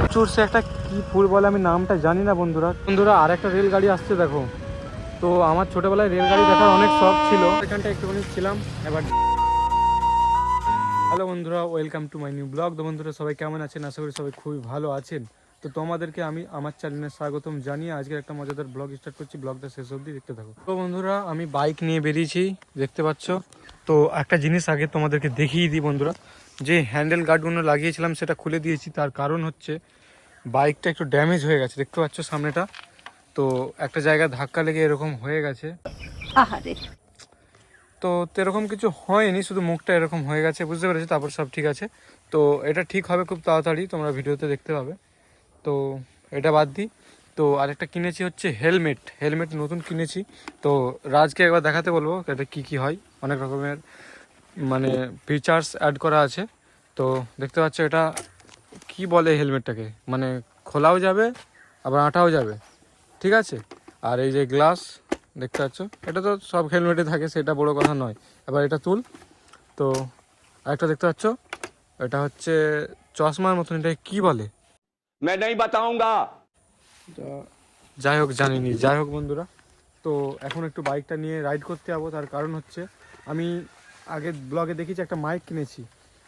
প্রচুর সে একটা কি ফুল বলে আমি নামটা জানি না বন্ধুরা আর একটা রেলগাড়ি আসছে দেখো। তো আমার ছোটবেলায় রেলগাড়ি দেখার অনেক শখ ছিল, এখানটা একটুখানি ছিলাম এবার। হ্যালো বন্ধুরা, welcome to my new blog. তো বন্ধুরা সবাই কেমন আছেন? আশা করি সবাই খুবই ভালো আছেন। তো তোমাদেরকে আমি আমার চ্যানেলে স্বাগতম জানিয়ে আজকে একটা মজাদার ব্লগ স্টার্ট করছি। ব্লগটা শেষ অবধি দেখতে থাকো। তো বন্ধুরা আমি বাইক নিয়ে বেরিয়েছি, দেখতে পাচ্ছ। তো একটা জিনিস আগে তোমাদেরকে দেখিয়ে দিই বন্ধুরা, যে হ্যান্ডেল গার্ডগুলো লাগিয়েছিলাম সেটা খুলে দিয়েছি। তার কারণ হচ্ছে বাইকটা একটু ড্যামেজ হয়ে গেছে, দেখতে পাচ্ছ সামনেটা। তো একটা জায়গায় ধাক্কা লেগে এরকম হয়ে গেছে। তো এরকম কিছু হয়নি, শুধু মুখটা এরকম হয়ে গেছে, বুঝতে পেরেছি। তারপর সব ঠিক আছে। তো এটা ঠিক হবে খুব তাড়াতাড়ি, তোমরা ভিডিওতে দেখতে পাবে। তো এটা বাদ দিই। তো আরেকটা কিনেছি হচ্ছে হেলমেট নতুন কিনেছি। তো রাজকে একবার দেখাতে বলবো এটা কি হয়। অনেক রকমের মানে ফিচার্স অ্যাড করা আছে। তো দেখতে পাচ্ছ এটা কি বলে হেলমেটটাকে, মানে খোলাও যাবে আবার আটাও যাবে, ঠিক আছে। আর এই যে গ্লাস দেখতে পাচ্ছ, এটা তো সব হেলমেটে থাকে, সেটা বড় কথা নয়। এবার এটা তুল। তো আরেকটা দেখতে পাচ্ছ, এটা হচ্ছে চশমার মতন, এটা কি বলে मैं नहीं बताऊंगा। যাই হোক, জানিনি। যাই হোক বন্ধুরা, তো এখন একটু বাইকটা নিয়ে রাইড করতে যাবো। তার কারণ হচ্ছে আমি আগে ব্লগে দেখেছি একটা মাইক কিনেছি,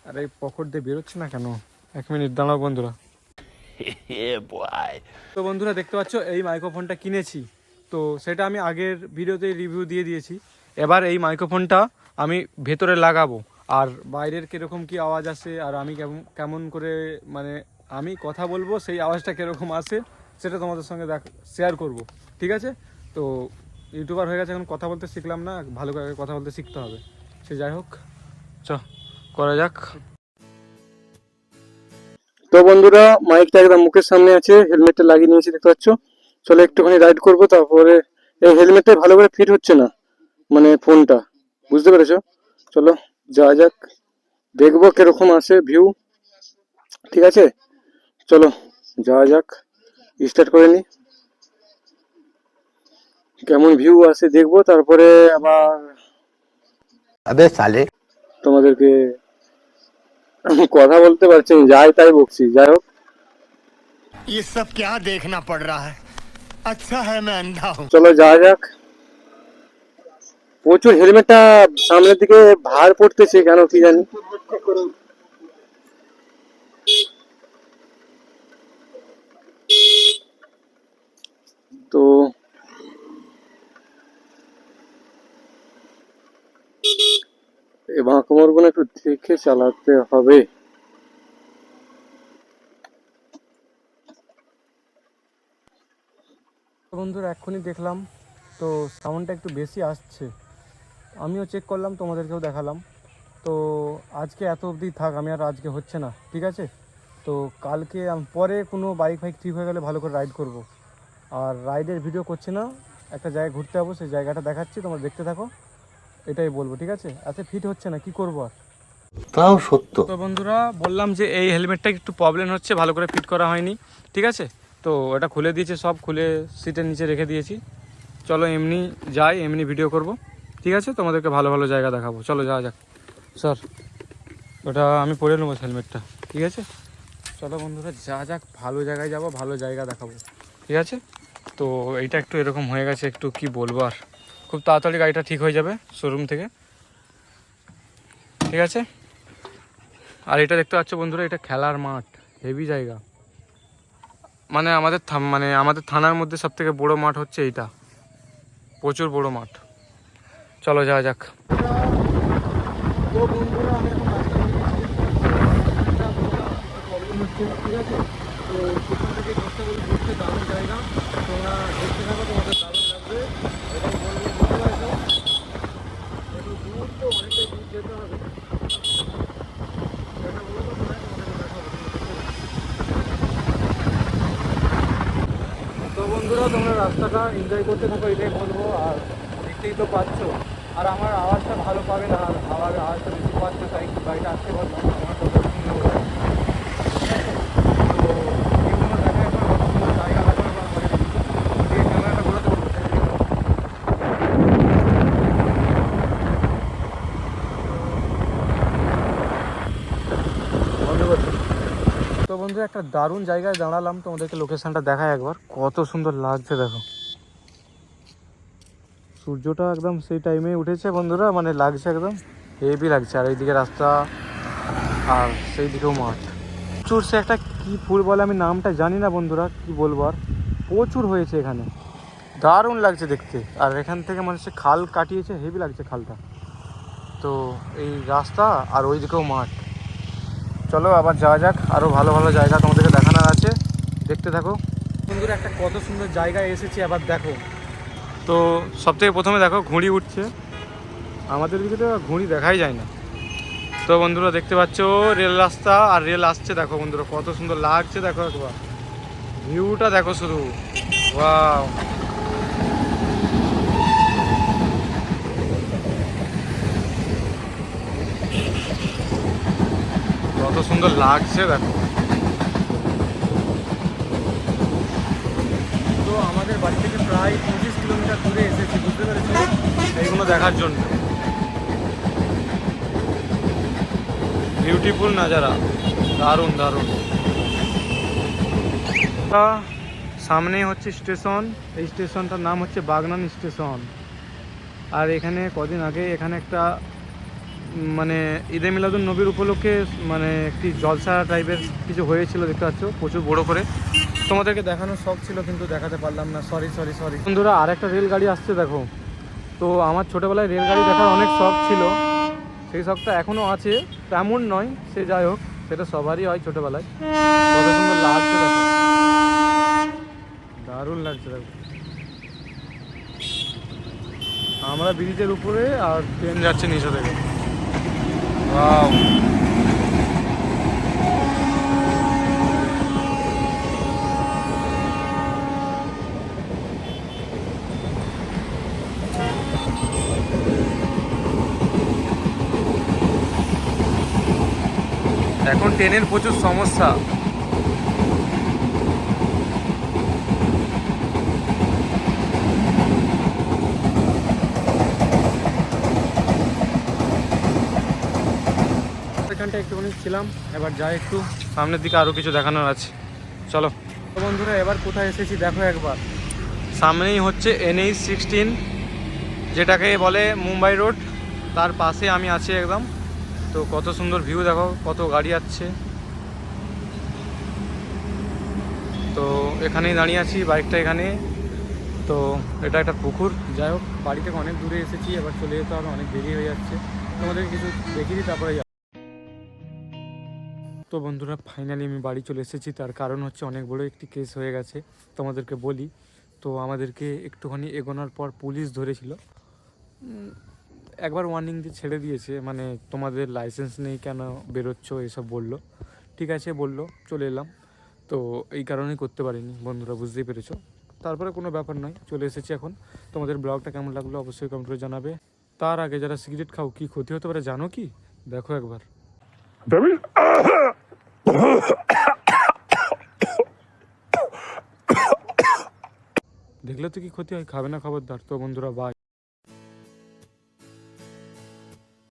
আর এই পকেট দিয়ে বেরোচ্ছে না কেন। এক মিনিট দাঁড়াও বন্ধুরা। তো বন্ধুরা দেখতে পাচ্ছ এই মাইক্রোফোনটা কিনেছি। তো সেটা আমি আগের ভিডিওতে রিভিউ দিয়ে দিয়েছি। এবার এই মাইক্রোফোনটা আমি ভেতরে লাগাবো, আর বাইরের কীরকম কী আওয়াজ আসে, আর আমি কেমন করে মানে আমি কথা বলবো সেই আওয়াজটা কীরকম আসে সেটা তোমাদের সঙ্গে শেয়ার করব, ঠিক আছে। তো ইউটিউবার হয়ে গেছে, এখন কথা বলতে শিখলাম না, ভালো করে কথা বলতে শিখতে হবে। সে যাই হোক, করা যাক। তো বন্ধুরা মাইকটা একদম মুখের সামনে আছে, হেলমেটটা লাগিয়ে নিয়েছি দেখতে পাচ্ছ। চলো একটুখানি রাইড করবো। তারপরে এই হেলমেটটা ভালো করে ফিট হচ্ছে না, মানে ফোনটা, বুঝতে পেরেছো। চলো যাওয়া যাক, দেখবো কিরকম আসে ভিউ, ঠিক আছে। চলো যাওয়া যাক, স্টার্ট করে নি, কেমন ভিউ আসে দেখবো। তারপরে আবার তোমাদেরকে কথা বলতে পারছি না, যাই তাই বকছি। যাই হোক, ये सब क्या देखना पड़ रहा है? अच्छा है मैं अंधा हूँ। চলো যাওয়া যাক। প্রচুর হেলমেটটা সামনের দিকে ভার পড়তেছে কেন কি জানি। তো এবার কোমরগুলো একটু দেখে চালাতে হবে। বন্ধুরা এক্ষুনি দেখলাম, তো সাউন্ডটা একটু বেশি আসছে। আমিও চেক করলাম, তোমাদেরকেও দেখালাম। তো আজকে এত অবধি থাক, আমি আর আজকে হচ্ছে না, ঠিক আছে। তো কালকে পরে কোনো বাইক ঠিক হয়ে গেলে ভালো করে রাইড করব। আর রাইডের ভিডিও করছি না, একটা জায়গায় ঘুরতে যাবো, সেই জায়গাটা দেখাচ্ছি, তোমরা দেখতে থাকো। এটাই বলবো, ঠিক আছে। এত ফিট হচ্ছে না, কি করবো আর। তাও সত্য। তো বন্ধুরা বললাম যে এই হেলমেটটা একটু প্রবলেম হচ্ছে, ভালো করে ফিট করা হয়নি, ঠিক আছে। তো এটা খুলে দিয়েছে, সব খুলে সিটের নিচে রেখে দিয়েছি। চলো এমনি যাই, এমনি ভিডিও করব, ঠিক আছে। তোমাদেরকে ভালো ভালো জায়গা দেখাবো, চলো যাওয়া যাক। স্যার ওটা আমি পরে নেবো হেলমেটটা, ঠিক আছে। চলো বন্ধুরা যা যাক, ভালো জায়গায় যাব, ভালো জায়গা দেখাবো, ঠিক আছে। তো এইটা একটু এরকম হয়ে গেছে, একটু কি বলবো আর। খুব তাড়াতাড়ি গাড়িটা ঠিক হয়ে যাবে শোরুম থেকে, ঠিক আছে। আর এটা দেখতে পাচ্ছ বন্ধুরা, এটা খেলার মাঠ, হেভি জায়গা। মানে আমাদের থানার মধ্যে সব থেকে বড়ো মাঠ হচ্ছে এইটা, প্রচুর বড় মাঠ। চলো যাওয়া যাক। ঠিক আছে, তো সেখান থেকে ঘুরতে দারুণ জায়গা, তোমরা দেখতে থাকো, তোমাদের দারুণ লাগবে। এটাই বলবো, বুঝতে পারছো। একটু দূর তো, অনেকটাই দূর যেতে হবে। এটা বলবো তো নয়, তোমাদেরকে দেখাবো। তো বন্ধুরা তোমরা রাস্তাটা এনজয় করতে থাকো, এটাই বলবো। আর দেখতেই তো পাচ্ছ, আর আমার আওয়াজটা ভালো পাবে না, আর আওয়াজটা বেশি পাচ্ছে, তাই গাড়িটা আসতে পারলো না। আমার তো বন্ধু একটা দারুণ জায়গায় দাঁড়ালাম, তোমাদেরকে লোকেশনটা দেখায় একবার, কত সুন্দর লাগছে দেখো। সূর্যটা একদম সেই টাইমে উঠেছে বন্ধুরা, মানে লাগছে একদম হেভি লাগছে। আর এইদিকে রাস্তা, আর সেই দিকেও মাঠ। প্রচুর সে একটা কি ফুল বলে, আমি নামটা জানি না বন্ধুরা, কি বলবো আর, প্রচুর হয়েছে এখানে, দারুণ লাগছে দেখতে। আর এখান থেকে মানে সে খাল কাটিয়েছে, হেভি লাগছে খালটা। তো এই রাস্তা আর ওই দিকেও মাঠ। চলো আবার যাওয়া যাক, আরও ভালো ভালো জায়গা তোমাদেরকে দেখানোর আছে, দেখতে থাকো বন্ধুরা। একটা কত সুন্দর জায়গায় এসেছি, আবার দেখো। তো সবথেকে প্রথমে দেখো ঘুড়ি উঠছে, আমাদের দিকে তো ঘুড়ি দেখাই যায় না। তো বন্ধুরা দেখতে পাচ্ছ রেল রাস্তা, আর রেল আসছে দেখো বন্ধুরা, কত সুন্দর লাগছে দেখো একবার, ভিউটা দেখো শুধু, ওয়াও। কত সুন্দর লাগছে দেখো। তো আমাদের বাড়ি থেকে প্রায় 25 কিলোমিটার দূরে এসেছি, বুঝতে পেরেছো, এইগুলো দেখার জন্য। বিউটিফুল নাজারা, দারুণ দারুণ। সামনেই হচ্ছে স্টেশন, এই স্টেশনটার নাম হচ্ছে বাগনান স্টেশন। আর এখানে কদিন আগে এখানে একটা মানে ঈদে মিলাদুন নবীর উপলক্ষে মানে একটি জলসা টাইপের কিছু হয়েছিল, দেখতে পাচ্ছ প্রচুর বড় করে। তোমাদেরকে দেখানোর শখ ছিল কিন্তু দেখাতে পারলাম না, সরি সরি সরি বন্ধুরা। আর একটা রেলগাড়ি আসছে দেখো। তো আমার ছোটোবেলায় রেলগাড়ি দেখার অনেক শখ ছিল, সেই শখটা এখনও আছে, তেমন নয়, সে যাই হোক, সেটা সবারই হয় ছোটোবেলায়। কত সুন্দর লাগছে দেখো, দারুণ লাগছে দেখো। আমরা ব্রিজের উপরে আর ট্রেন যাচ্ছে নিচে থেকে, ওয়াও। এখন ট্রেনের প্রচুর সমস্যা। এখানটা একটুখানি ছিলাম, এবার যাই একটু সামনের দিকে, আরও কিছু দেখানোর আছে, চলো। তো বন্ধুরা এবার কোথায় এসেছি দেখো একবার, সামনেই হচ্ছে NH-16, যেটাকে বলে মুম্বাই রোড, তার পাশে আমি আছি একদম। তো কত সুন্দর ভিউ দেখো, কত গাড়ি আসছে। তো এখানেই দাঁড়িয়ে আছি, বাইকটা এখানে। তো এটা একটা পুকুর, যাই হোক বাড়ি থেকে অনেক দূরে এসেছি, এবার চলে যেতে হবে, অনেক দেরি হয়ে যাচ্ছে। তোমাদের কিছু দেখিয়ে দিই তারপরে। তো বন্ধুরা ফাইনালি আমি বাড়ি চলে এসেছি, তার কারণ হচ্ছে অনেক বড় একটি কেস হয়ে গেছে, তোমাদেরকে বলি। তো আমাদেরকে একটুখানি এগোনোর পর পুলিশ ধরেছিল, একবার ওয়ার্নিং দিয়ে ছেড়ে দিয়েছে, মানে তোমাদের লাইসেন্স নেই কেন বেরোচ্ছ এসব বললো। ঠিক আছে বললো, চলে এলাম। তো এই কারণেই করতে পারিনি বন্ধুরা, বুঝতেই পেরেছো। তারপরে কোনো ব্যাপার নয়, চলে এসেছি এখন। তোমাদের ব্লগটা কেমন লাগলো অবশ্যই কমেন্ট করে জানাবে। তার আগে যারা সিগারেট খাও কী ক্ষতি হতে পারে জানো কি, দেখো একবার। দেখলে তো কি ক্ষতি হয়, খাবে না খবরদার। তো বন্ধুরা বাই।